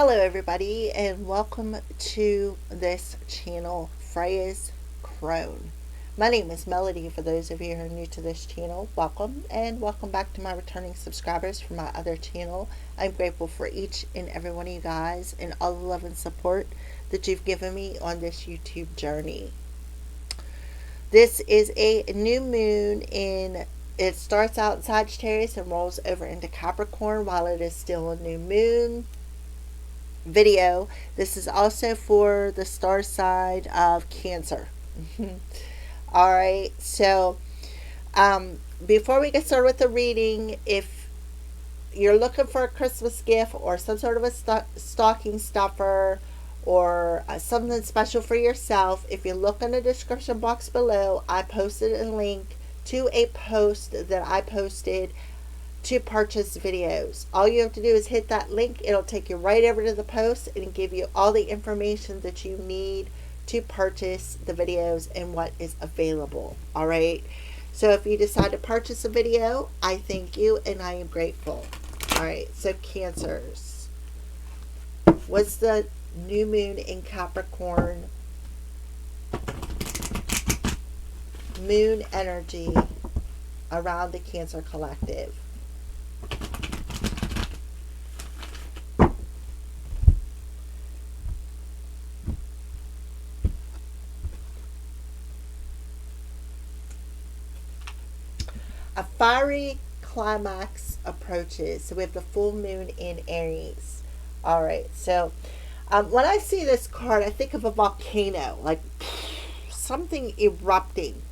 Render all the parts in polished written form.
Hello, everybody, and welcome to this channel, Freya's Crone. My name is Melody. For those of you who are new to this channel, welcome, and welcome back to my returning subscribers from my other channel. I'm grateful for each and every one of you guys and all the love and support that you've given me on this YouTube journey. This is a new moon it starts out in Sagittarius and rolls over into Capricorn while it is still a new moon video. This is also for the star side of Cancer. All right, so before we get started with the reading, if you're looking for a Christmas gift or some sort of a stocking stuffer or something special for yourself, if you look in the description box below, I posted a link to a post that I posted to purchase videos. All you have to do is hit that link. It'll take you right over to the post and give you all the information that you need to purchase the videos and what is available. All right. So if you decide to purchase a video, I thank you and I am grateful. All right. So Cancers. What's the new moon in Capricorn? Moon energy around the Cancer collective. A fiery climax approaches. So we have the full moon in Aries. All right. So when I see this card, I think of a volcano, like something erupting.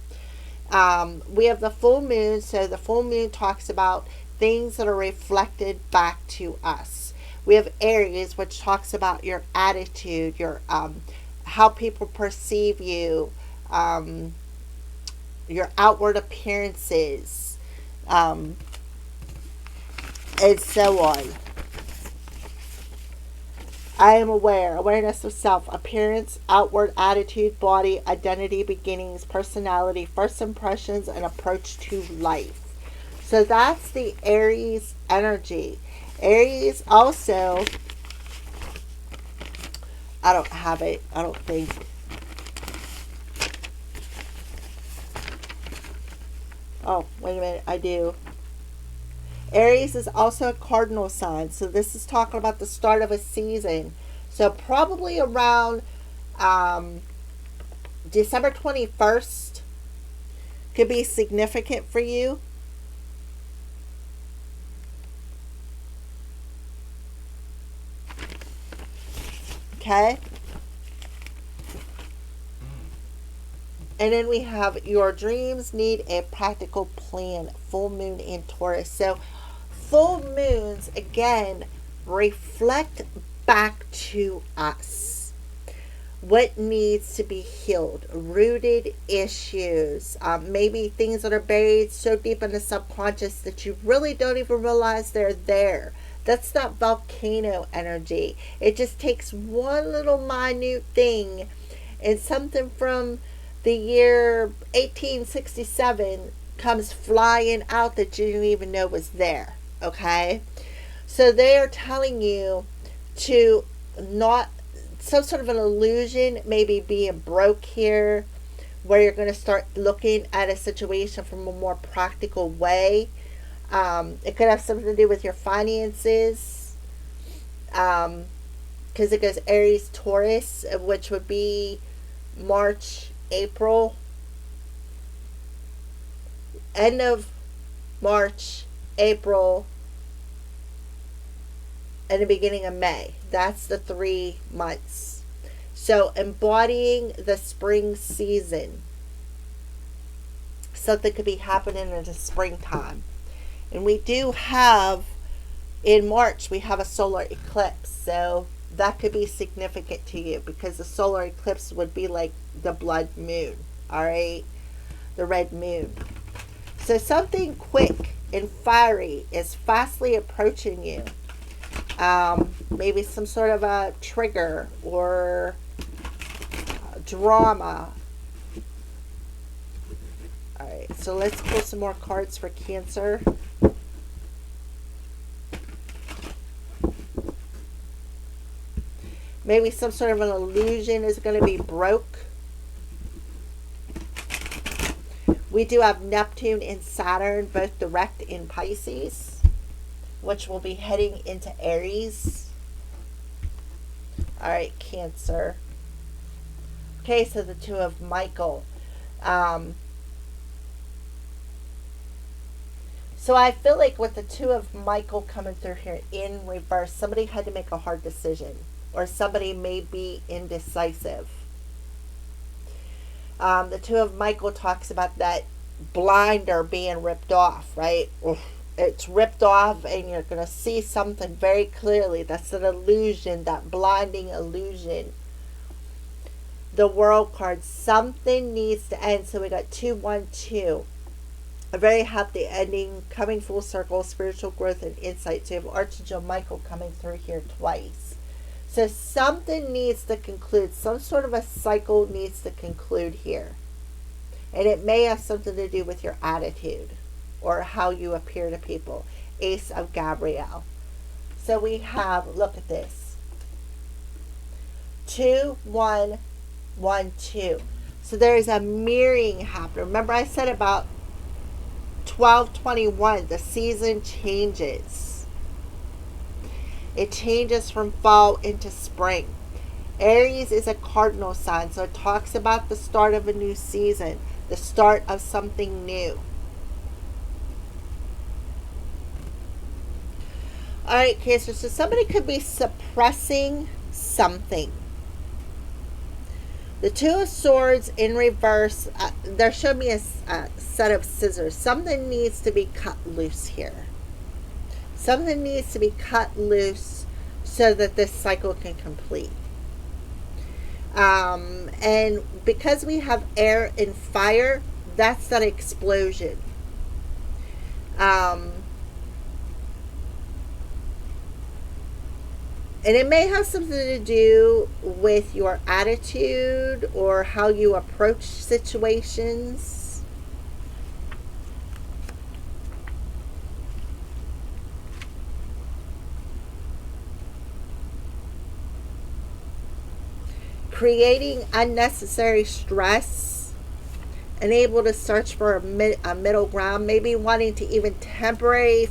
We have the full moon. So the full moon talks about things that are reflected back to us. We have Aries, which talks about your attitude, your how people perceive you, your outward appearances, and so on. I am aware, awareness of self, appearance, outward attitude, body, identity, beginnings, personality, first impressions, and approach to life. So that's the Aries energy. Aries also, I don't have it, I don't think. Oh, wait a minute, I do. Aries is also a cardinal sign, so this is talking about the start of a season. So probably around December 21st could be significant for you. Okay. And then we have your dreams need a practical plan. Full moon in Taurus. So full moons, again, reflect back to us what needs to be healed, rooted issues, maybe things that are buried so deep in the subconscious that you really don't even realize they're there. That's that volcano energy. It just takes one little minute thing and something from the year 1867 comes flying out that you didn't even know was there. Okay? So they are telling you to not, some sort of an illusion, maybe being broke here, where you're going to start looking at a situation from a more practical way. It could have something to do with your finances. Because it goes Aries, Taurus, which would be March, April, end of March, April, and the beginning of May. That's the 3 months. So embodying the spring season. Something could be happening in the springtime. And we do have, in March, we have a solar eclipse. So that could be significant to you because the solar eclipse would be like the blood moon. All right? The red moon. So something quick and fiery is fastly approaching you. Maybe some sort of a trigger or drama. Alright, so let's pull some more cards for Cancer. Maybe some sort of an illusion is going to be broke. We do have Neptune and Saturn both direct in Pisces, which will be heading into Aries. All right, Cancer. Okay, so the Two of Michael. So I feel like with the Two of Michael coming through here in reverse, somebody had to make a hard decision, or somebody may be indecisive. The Two of Michael talks about that blinder being ripped off, right? It's ripped off, and you're going to see something very clearly. That's an illusion, that blinding illusion. The World card, something needs to end. So we got 212. A very happy ending, coming full circle, spiritual growth and insight. So you have Archangel Michael coming through here twice. So something needs to conclude. Some sort of a cycle needs to conclude here. And it may have something to do with your attitude or how you appear to people. Ace of Gabriel. So we have, look at this. 2, 1, 1, 2. So there's a mirroring happening. Remember I said about 12/21, the season changes. It changes from fall into spring. Aries is a cardinal sign, so it talks about the start of a new season, the start of something new. All right, Cancer, so somebody could be suppressing something. The Two of Swords in reverse, there should be a set of scissors. Something needs to be cut loose here. Something needs to be cut loose so that this cycle can complete. And because we have air and fire, that's that explosion. And it may have something to do with your attitude or how you approach situations. Creating unnecessary stress, and able to search for a middle ground, maybe wanting to even temporarily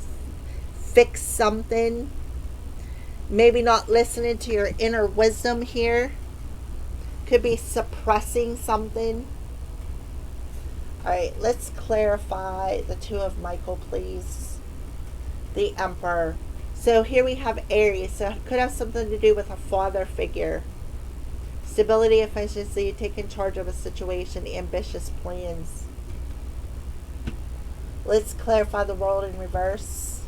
fix something. Maybe not listening to your inner wisdom here. Could be suppressing something. All right, let's clarify the Two of Michael, please. The Emperor. So here we have Aries. So it could have something to do with a father figure. Stability, efficiency, taking charge of a situation, ambitious plans. Let's clarify the World in reverse.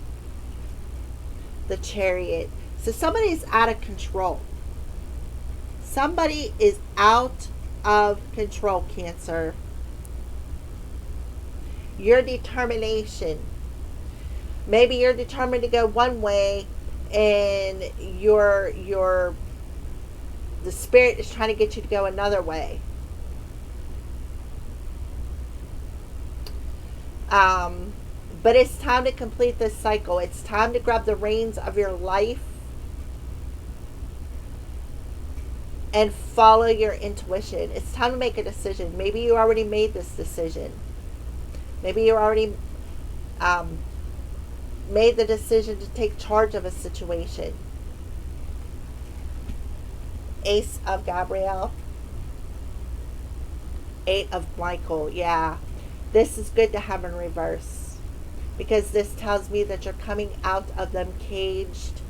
The Chariot. So somebody's out of control. Somebody is out of control, Cancer. Your determination. Maybe you're determined to go one way, and the spirit is trying to get you to go another way. But it's time to complete this cycle. It's time to grab the reins of your life and follow your intuition. It's time to make a decision. Maybe you already made this decision. Maybe you already made the decision to take charge of a situation. Ace of Gabriel. 8 of Michael. Yeah. This is good to have in reverse, because this tells me that you're coming out of them caged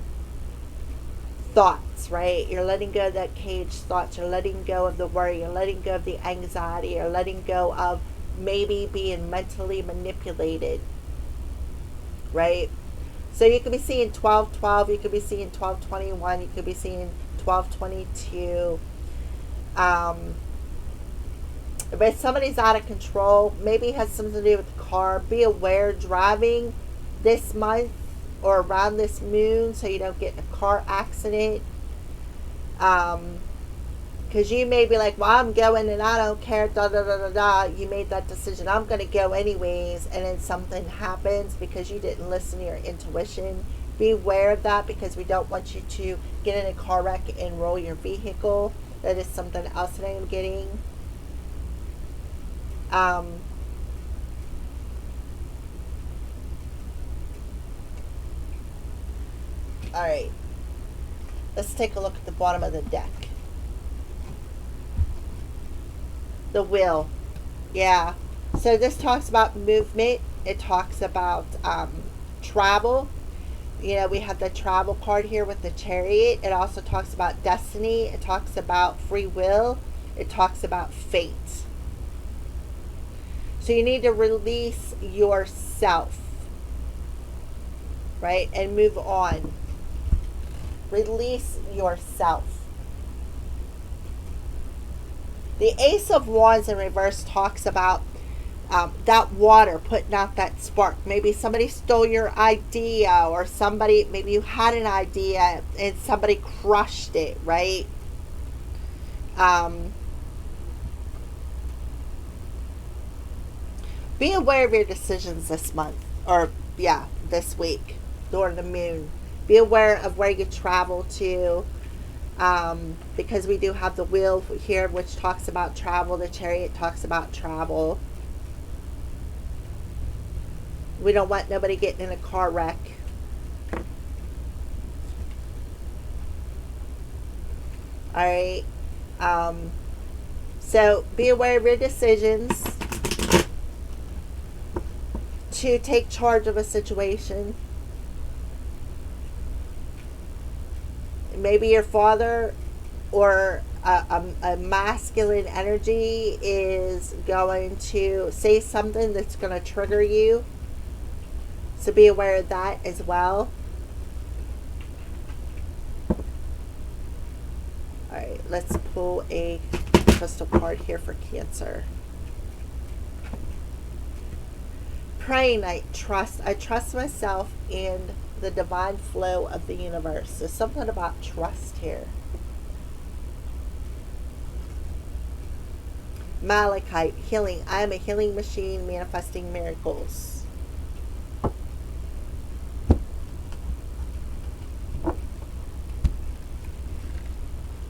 thoughts, right? You're letting go of that caged thoughts. You're letting go of the worry. You're letting go of the anxiety. You're letting go of maybe being mentally manipulated, right? So you could be seeing 12/12. You could be seeing 12/21. You could be seeing 12/22. But somebody's out of control. Maybe it has something to do with the car. Be aware driving this month or around this moon so you don't get in a car accident. Because you may be like, well, I'm going and I don't care, da da da da da. You made that decision. I'm going to go anyways. And then something happens because you didn't listen to your intuition Be aware of that because we don't want you to get in a car wreck and roll your vehicle. That is something else that I am getting. Um, all right, let's take a look at the bottom of the deck. The wheel. Yeah. So this talks about movement. It talks about travel. We have the travel card here with the chariot. It also talks about destiny. It talks about free will. It talks about fate. So you need to release yourself, right? And move on. Release yourself. The Ace of Wands in reverse talks about that water putting out that spark. Maybe somebody stole your idea, or maybe you had an idea and somebody crushed it, right? Be aware of your decisions this month, or this week during the moon. Be aware of where you travel to, because we do have the wheel here, which talks about travel. The chariot talks about travel. We don't want nobody getting in a car wreck. All right. So be aware of your decisions, to take charge of a situation. Maybe your father or a masculine energy is going to say something that's going to trigger you. So be aware of that as well. All right, let's pull a crystal card here for Cancer. Praying night, trust. I trust myself and the divine flow of the universe. There's something about trust here. Malachite, healing. I am a healing machine manifesting miracles.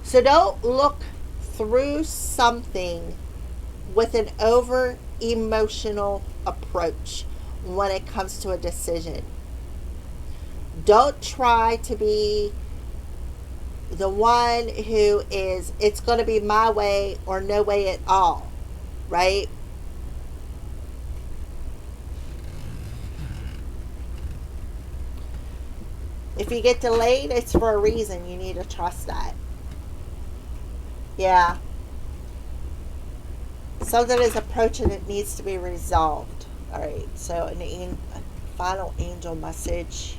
So don't look through something with an over emotional approach when it comes to a decision. Don't try to be the one who is, it's going to be my way or no way at all, right? If you get delayed, it's for a reason. You need to trust that. Yeah. Something is approaching, it needs to be resolved. All right, so a final angel message.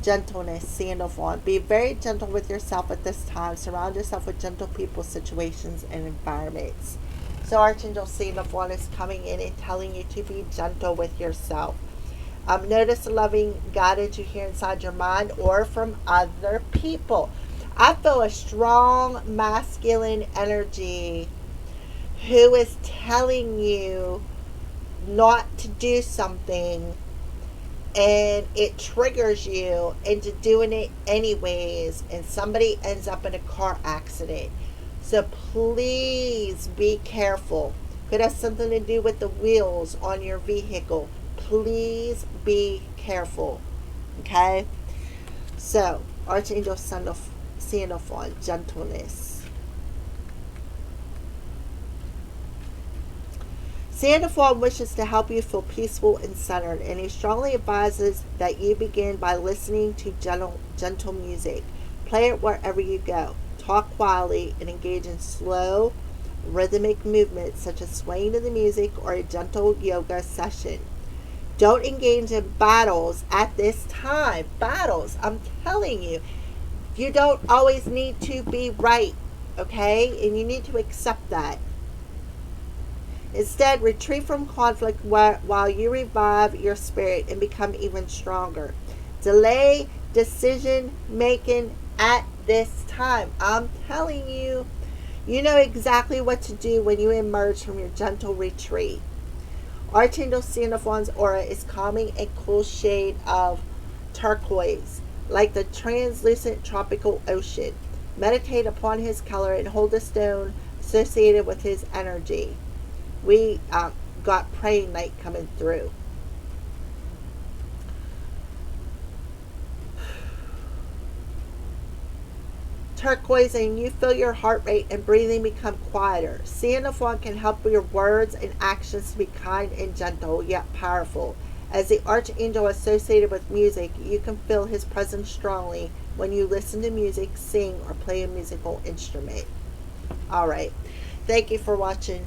Gentleness, Sandalphon. Be very gentle with yourself at this time. Surround yourself with gentle people, situations, and environments. So Archangel Sandalphon is coming in and telling you to be gentle with yourself. Notice the loving guidance you hear inside your mind or from other people. I feel a strong masculine energy who is telling you not to do something, and it triggers you into doing it anyways, and somebody ends up in a car accident. So please be careful. Could have something to do with the wheels on your vehicle. Please be careful. Okay? So, Archangel Sandalphon, gentleness. Sandalphon wishes to help you feel peaceful and centered, and he strongly advises that you begin by listening to gentle music. Play it wherever you go. Talk quietly and engage in slow, rhythmic movements such as swaying to the music or a gentle yoga session. Don't engage in battles at this time. Battles, I'm telling you. You don't always need to be right, okay? And you need to accept that. Instead, retreat from conflict while you revive your spirit and become even stronger. Delay decision making at this time. I'm telling you, you know exactly what to do when you emerge from your gentle retreat. Archangel Xenophon's aura is calming and cool shade of turquoise, like the translucent tropical ocean. Meditate upon his color and hold the stone associated with his energy. We got praying night coming through. Turquoise, and you feel your heart rate and breathing become quieter. Xenophon can help your words and actions to be kind and gentle, yet powerful. As the archangel associated with music, you can feel his presence strongly when you listen to music, sing, or play a musical instrument. All right. Thank you for watching.